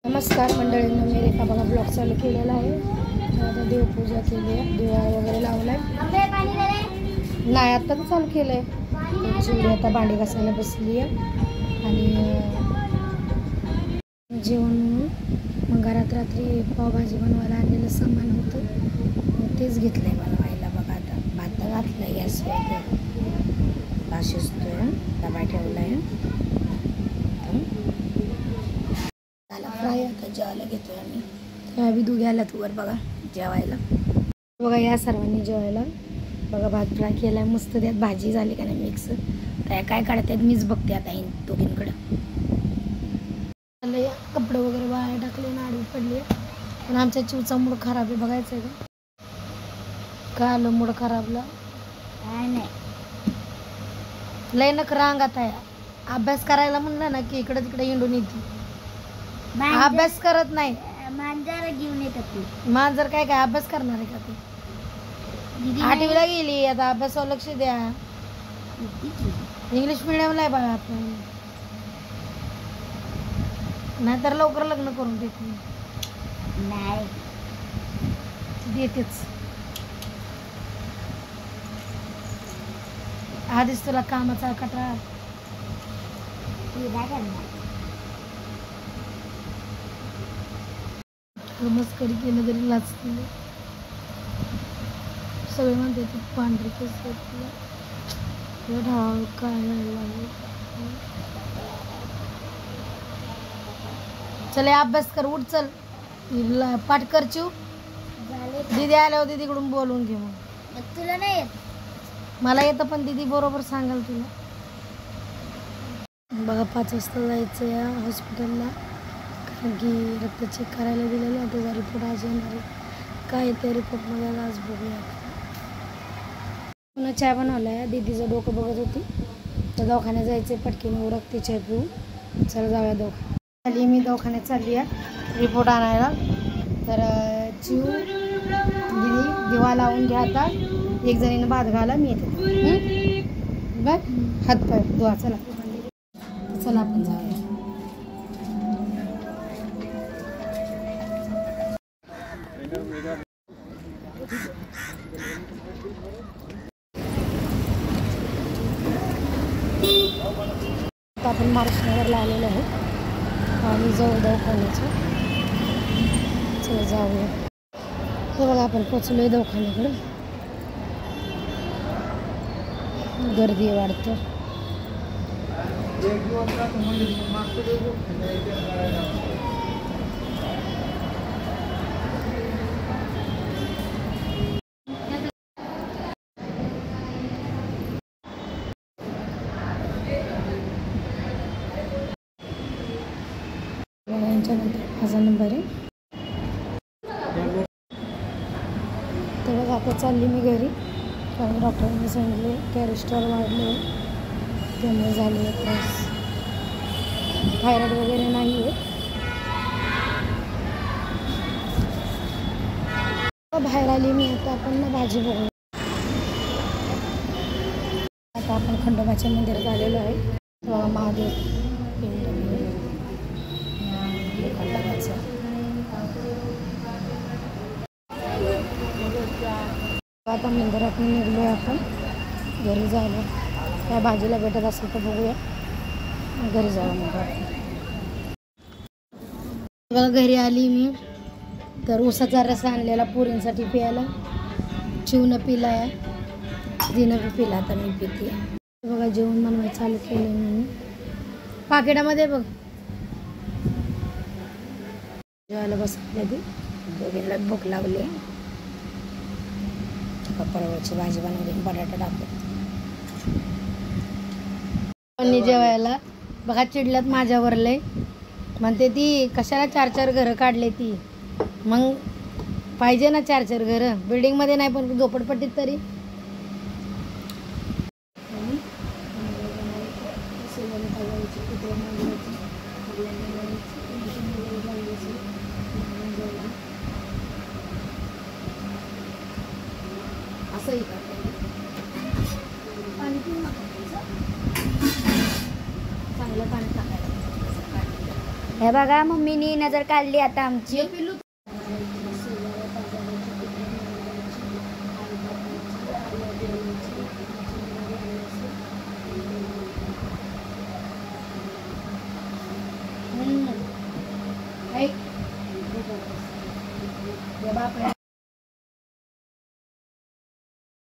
नमस्कार मंडळींनो, मी रेखा बघा ब्लॉग चालू केलेला आहे. आता देवपूजा केली आहे, दिवा वगैरे लावला आहे. नाही आता तर चालू केलं आहे. चिवडी आता भांडी घासायला बसली आहे आणि जेवण म्हणून मग घरात रात्री पावभाजी बनवायला आणलेलं सामान होतं, तेच घेतलं आहे बनवायला. बघा आता भात घातला आहे गॅसवर, भात शिजतोय, डबा ठेवला आहे. फ्राय आता जेवायला घेतोय आम्ही. तेव्हा बी दुघ्याला वर बघा जेवायला. बघा या सर्वांनी जेवायला बघा भात फ्राय केला आहे मस्त. त्यात भाजी झाली का नाही मिक्स. काय काय काढतात मीच बघते आता ही दोघींकडं. कपडे वगैरे बाहेर टाकले ना, आडवी पडली. पण आमच्या चिवचा मूड खराब आहे. बघायचं आहे का काय आलं मूड खराबला? काय नाही, लय नखरा अंगात आहे. अभ्यास करायला म्हणलं ना की इकडे तिकडे हिंडून येते. अभ्यास करत नाही. मांजर घेऊन येतात. मांजर काय काय अभ्यास करणार आहे का ती? 8वीला गेली, आता अभ्यासावर लक्ष द्या. इंग्लिश मिडियमला आहे बघा आपण. नाहीतर लवकर लग्न करून देते. नाही देतेच. आधीच तुला कामाचा कटाळा. मस्करी केलं तरी लाजते. सगळे म्हणते तू पांढरी केस ढाळ काय लागले. चल अभ्यास कर, उठ चल पाठ कर. चिव दीदी आल्यावर दीदीकडून बोलून घे. मग तुला नाही येत? मला येतं पण दीदी बरोबर सांगाल तुला. बघा 5 वाजता जायचं या हॉस्पिटलला, कारण की रक्त चेक करायला दिलेलं आहे. त्याचा रिपोर्ट आज येणार आहे. काय त्या रिपोर्टमध्ये आज बघूया. पुन्हा चहा बनवला आहे. दीदीचं डोकं बघत होती तर दवाखान्यात जायचं आहे. पटकीने उरकते चहा पिऊन. चला जाऊया दवाखान्यात. आली मी दवाखान्यात चालली आहे रिपोर्ट आणायला. तर चिव दीदी दिवा लावून घ्या. आता एक जणीनं भात घाला, मी येते बघ. हातपाय धुवा. चला चला आपण जाऊया. आपण महाराष्ट्रावरला आलेलो आहे आणि जाऊ दवाखान्याचं. चला जाऊया. हे बघा आपण पोचलो आहे दवाखान्याकडे. गर्दी वाढतं. यांच्यानंतर माझा नंबर आहे. तेव्हा आता चालली मी घरी, कारण डॉक्टरांनी सांगितले कॅरेस्ट्रॉल वाढले, त्यामुळे झाले त्रास. थायरॉइड वगैरे नाही आहे. बाहेर आली मी. आता आपण ना भाजी बघू. आता आपण खंडोबाच्या मंदिरात आलेलो आहे. तेव्हा महादेव पिंड खंडोबाचं. आता मंदिरात निघलो आहे आपण घरी जायला. त्या भाजीला भेटत असेल तर बघूया, घरी जाऊ. मग बघा घरी आली मी तर ऊसाचा रस आणलेला पोरींसाठी प्यायला. चिवनं पिला आहे, तिनं बी पिला. आता मी पिते. बघा जेवण बनवायला चालू केलं मी पाकिटामध्ये. बघ जेवायला बसले ती दोघींना भूक लागली. परवळची भाजी बनवली, बटाटा टाकले जेवायला. बघा चिडल्यात माझ्यावर लय. म्हणते ती कशाला 4-4 घरं काढले ती. मग पाहिजे ना 4-4 घरं. बिल्डिंगमध्ये नाही पण झोपडपट्टीत तरी. असंही पाणी पिऊन चांगलं पाणी टाकायला. हे बघा मम्मीनी नजर काढली आता आमची. ऐक. हे बाप